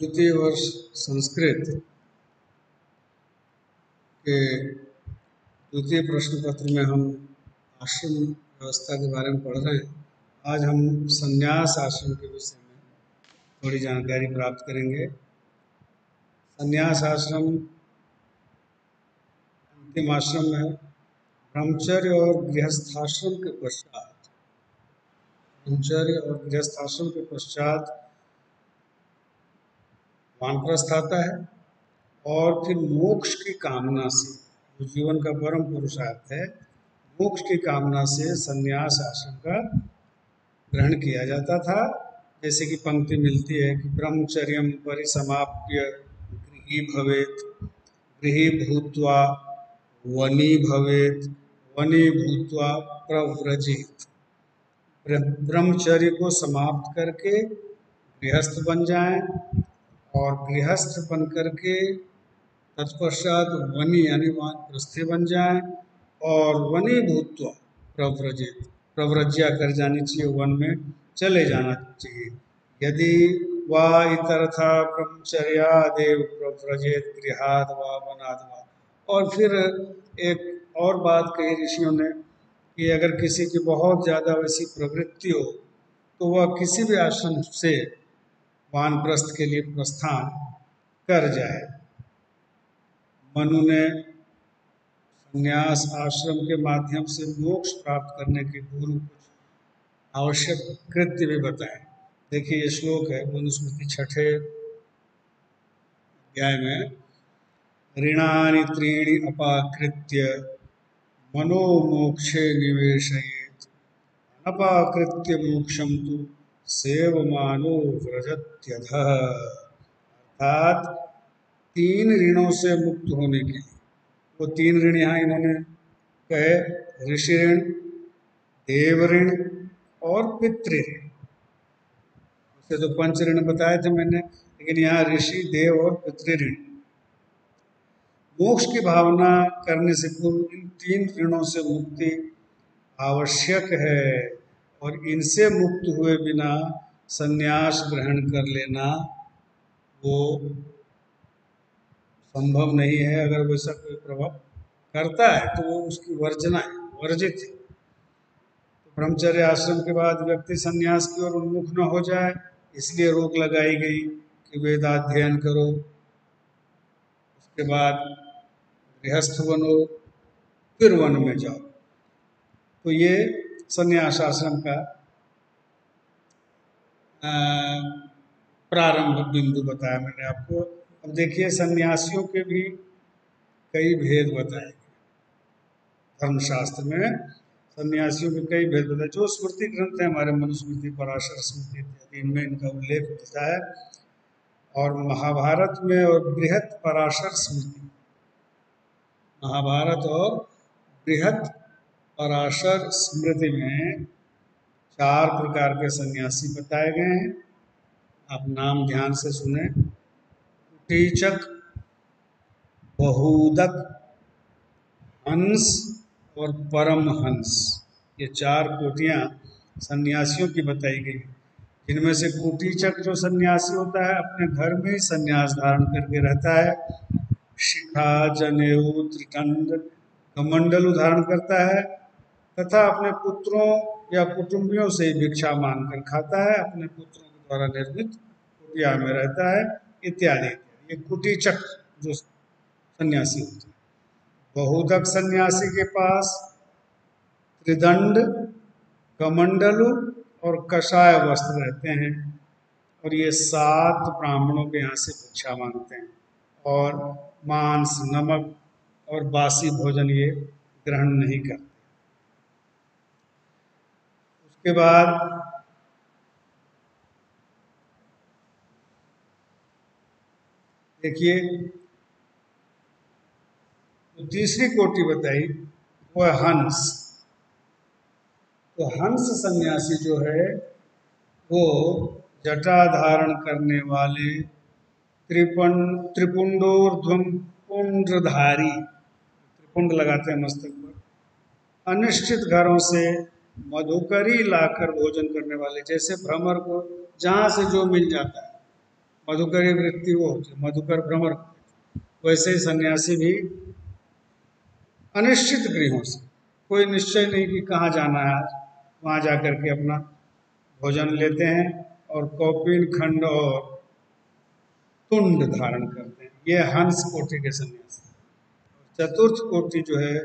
द्वितीय वर्ष संस्कृत के द्वितीय प्रश्न पत्र में हम आश्रम व्यवस्था के बारे में पढ़ रहे हैं। आज हम संन्यास आश्रम के विषय में थोड़ी जानकारी प्राप्त करेंगे। संन्यास आश्रम अंतिम आश्रम है। ब्रह्मचर्य और गृहस्थाश्रम के पश्चात वानप्रस्थ आता है और फिर मोक्ष की कामना से, जो जीवन का परम पुरुषार्थ है, मोक्ष की कामना से संन्यास आश्रम का ग्रहण किया जाता था। जैसे कि पंक्ति मिलती है कि ब्रह्मचर्यम परिसमाप्य गृही भवेत, गृही भूत्वा वनी भवेत, वनी भूत्वा प्रव्रजेत। ब्रह्मचर्य को समाप्त करके गृहस्थ बन जाएं और गृहस्थ बन करके तत्पश्चात वनी यानी वानप्रस्थी बन जाएं और वनी भूत्वा प्रव्रजेत, प्रव्रज्या कर जानी चाहिए, वन में चले जाना चाहिए। यदि वा इतरथा ब्रह्मचर्यादेव प्रव्रजेत गृहाद वा वनाद वा। और फिर एक और बात कही ऋषियों ने कि अगर किसी की बहुत ज़्यादा वैसी प्रवृत्ति हो तो वह किसी भी आश्रम से वानप्रस्थ के लिए प्रस्थान कर जाए। मनु ने संन्यास आश्रम के माध्यम से मोक्ष प्राप्त करने के गुरु कुछ आवश्यक कृत्य भी बताए। देखिए ये श्लोक है मनुस्मृति 6ठे अध्याय में, ऋणानि त्रीणि अपाकृत्य मनो मोक्षे निवेशयेत्, अनपाकृत्य मोक्षम तु सेवमानो व्रजत्यधः। अर्थात 3 ऋणों से मुक्त होने के लिए, वो 3 ऋण यहाँ इन्होंने कहे, ऋषि ऋण, देव ऋण और पितृऋण। उसे तो पंच ऋण बताए थे मैंने, लेकिन यहाँ ऋषि, देव और पितृऋण। मोक्ष की भावना करने से पूर्व इन 3 ऋणों से मुक्ति आवश्यक है और इनसे मुक्त हुए बिना संन्यास ग्रहण कर लेना वो संभव नहीं है। अगर वैसा कोई प्रभाव करता है तो वो उसकी वर्जना है, वर्जित है। तो ब्रह्मचर्य आश्रम के बाद व्यक्ति संन्यास की ओर उन्मुख न हो जाए, इसलिए रोक लगाई गई कि वेदाध्ययन करो, उसके बाद गृहस्थ बनो, फिर वन में जाओ। तो ये संन्यास आश्रम का प्रारंभ बिंदु बताया मैंने आपको। अब देखिए सन्यासियों के भी कई भेद बताए धर्मशास्त्र में। सन्यासियों के कई भेद बताए, जो स्मृति ग्रंथ है हमारे मनुस्मृति, पराशर स्मृति इत्यादि, इनमें इनका उल्लेख मिलता है। और महाभारत में और बृहत पराशर स्मृति, महाभारत और बृहत पराशर स्मृति में 4 प्रकार के सन्यासी बताए गए हैं। आप नाम ध्यान से सुने। कुटीचक, बहूदक, हंस और परमहंस, ये 4 कोटियाँ सन्यासियों की बताई गई। इनमें से कुटीचक जो सन्यासी होता है अपने घर में ही सन्यास धारण करके रहता है, शिखा, जनेऊ, त्रिदंड, कमंडल धारण करता है तथा अपने पुत्रों या कुटुंबियों से भिक्षा मांगकर खाता है, अपने पुत्रों के द्वारा निर्मित कुटिया में रहता है, इत्यादि। ये कुटीचक जो सन्यासी होते हैं। बहुदक सन्यासी के पास त्रिदंड, कमंडलु और कषाय वस्त्र रहते हैं और ये 7 ब्राह्मणों के यहाँ से भिक्षा मांगते हैं और मांस, नमक और बासी भोजन ये ग्रहण नहीं करते। उसके बाद देखिए तो तीसरी कोटि बताई वो है हंस। तो हंस सन्यासी जो है वो जटा धारण करने वाले, त्रिपुंडोर्ध्वम पुंड्रधारी, त्रिपुंड लगाते हैं मस्तक पर, अनिश्चित घरों से मधुकरी लाकर भोजन करने वाले। जैसे भ्रमर को जहाँ से जो मिल जाता है मधुकरी वृत्ति वो होती है, मधुकर भ्रमर। वैसे ही सन्यासी भी अनिश्चित गृहों से, कोई निश्चय नहीं कि कहाँ जाना है आज, वहाँ जाकर के अपना भोजन लेते हैं और कौपीन खंड और तुंड धारण करते हैं। ये हंस कोटि के सन्यासी। चतुर्थ कोटि जो है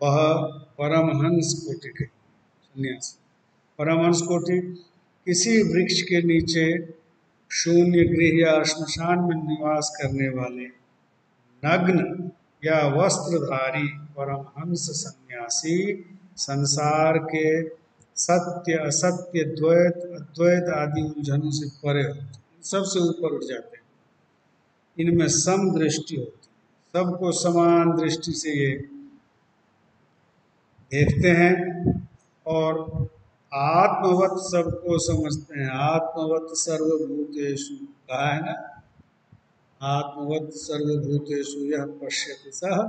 वह परमहंस कोटि के सन्यासी। परमहंस कोटि किसी वृक्ष के नीचे शून्य गृह या श्मशान में निवास करने वाले नग्न या वस्त्रधारी परमहंस सन्यासी संसार के सत्य असत्य द्वैत अद्वैत आदि उलझनों से परे होते हैं, सबसे ऊपर उठ जाते हैं। इनमें सम दृष्टि होती है, सबको समान दृष्टि से ये देखते हैं और आत्मवत सबको समझते हैं। आत्मवत सर्वभूतेषु कहा है ना, आत्मवत सर्वभूतेषु यह पश्यति सः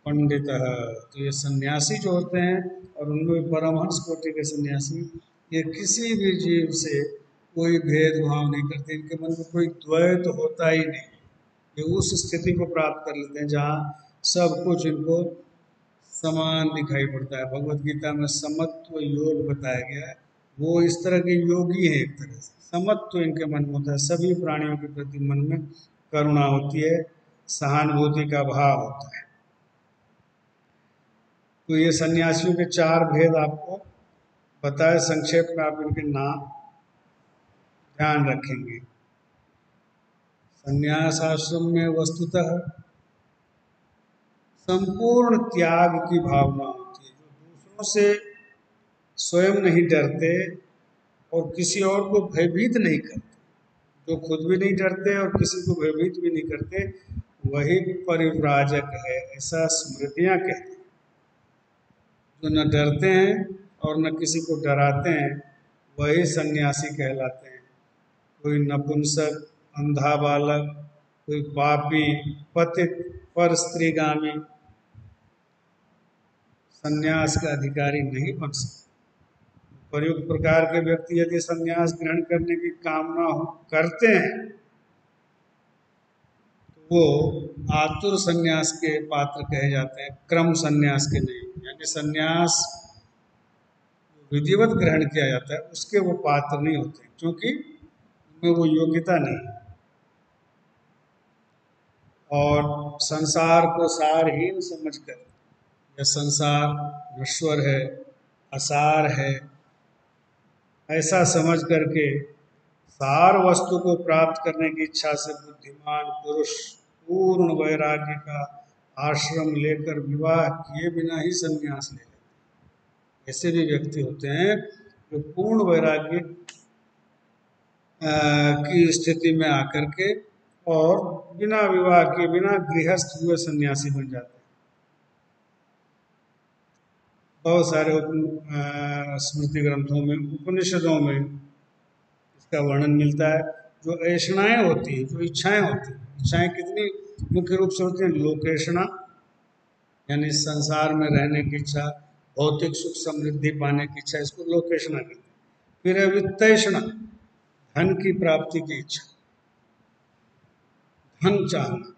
पंडितः। तो ये सन्यासी जो होते हैं, और उनमें परमहंस कोटि के सन्यासी, ये किसी भी जीव से कोई भेदभाव नहीं करते, इनके मन में कोई द्वैत होता ही नहीं। ये उस स्थिति को प्राप्त कर लेते हैं जहाँ सब कुछ इनको समान दिखाई पड़ता है। भगवत गीता में समत्व योग बताया गया है, वो इस तरह के योगी हैं। एक तरह से समत्व इनके मन में होता है, सभी प्राणियों के प्रति मन में करुणा होती है, सहानुभूति का भाव होता है। तो ये सन्यासियों के चार भेद आपको बताए, संक्षेप में आप इनके नाम ध्यान रखेंगे। संन्यास आश्रम में वस्तुतः संपूर्ण त्याग की भावना होती है, जो दूसरों से स्वयं नहीं डरते और किसी और को भयभीत नहीं करते, जो खुद भी नहीं डरते और किसी को भयभीत भी नहीं करते, वही परिव्राजक है, ऐसा स्मृतियां कहती हैं। जो न डरते हैं और न किसी को डराते हैं, वही सन्यासी कहलाते हैं। कोई नपुंसक, अंधा बालक, कोई पापी, पतित, पर स्त्रीगामी सन्यास का अधिकारी नहीं बन सकते। प्रयुक्त प्रकार के व्यक्ति यदि सन्यास ग्रहण करने की कामना करते हैं तो वो आतुर सन्यास के पात्र कहे जाते हैं, क्रम सन्यास के नहीं। यानी सन्यास विधिवत ग्रहण किया जाता है उसके वो पात्र नहीं होते, क्योंकि उनमें वो योग्यता नहीं है। और संसार को सारहीन समझकर, यह संसार नश्वर है, असार है, ऐसा समझ करके सार वस्तु को प्राप्त करने की इच्छा से बुद्धिमान पुरुष पूर्ण वैराग्य का आश्रम लेकर विवाह किए बिना ही संन्यास ले लेते हैं। ऐसे भी व्यक्ति होते हैं जो पूर्ण वैराग्य की स्थिति में आकर के और बिना विवाह के, बिना गृहस्थ हुए सन्यासी बन जाते हैं। बहुत सारे स्मृति ग्रंथों में, उपनिषदों में इसका वर्णन मिलता है। जो ऐषणाएं होती हैं, जो इच्छाएं होती हैं, इच्छाएं कितनी मुख्य रूप से होती हैं? लोकेषणा यानी संसार में रहने की इच्छा, भौतिक सुख समृद्धि पाने की इच्छा, इसको लोकेषणा कहते हैं। फिर है वित्तैषणा, धन की प्राप्ति की इच्छा, धन चाहना।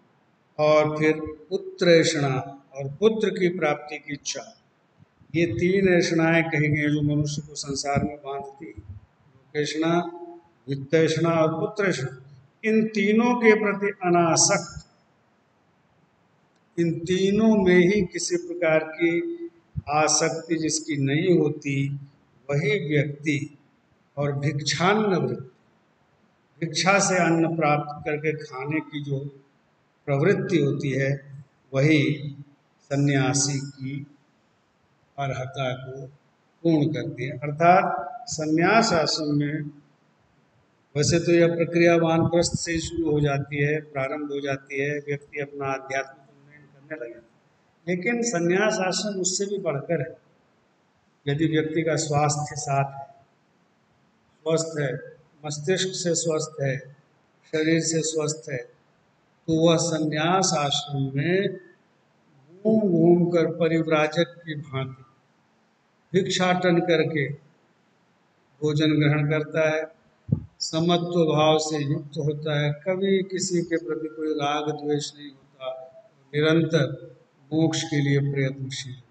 और फिर पुत्रैषणा, और पुत्र की प्राप्ति की इच्छा। ये तीन ऐषणाएं कही गई हैं जो मनुष्य को संसार में बांधती है। लोकेषणा, वित्तैषणा और पुत्रैषणा। इन तीनों के प्रति अनासक्त, इन तीनों में ही किसी प्रकार की आसक्ति जिसकी नहीं होती, वही व्यक्ति, और भिक्षान्न वृत्ति, भिक्षा से अन्न प्राप्त करके खाने की जो प्रवृत्ति होती है, वही सन्यासी की अर्हता को पूर्ण करती है। अर्थात सन्यास आश्रम में वैसे तो यह प्रक्रिया वानप्रस्थ से शुरू हो जाती है, प्रारंभ हो जाती है, व्यक्ति अपना आध्यात्मिक उन्नयन करने लगे, लेकिन सन्यास आश्रम उससे भी बढ़कर है। यदि व्यक्ति का स्वास्थ्य साथ है, स्वस्थ है, मस्तिष्क से स्वस्थ है, शरीर से स्वस्थ है, तो वह सन्यास आश्रम में घूम घूम कर परिव्राजक की भांति भिक्षाटन करके भोजन ग्रहण करता है, समत्व भाव से युक्त होता है, कभी किसी के प्रति कोई राग द्वेष नहीं होता, निरंतर मोक्ष के लिए प्रयत्नशील।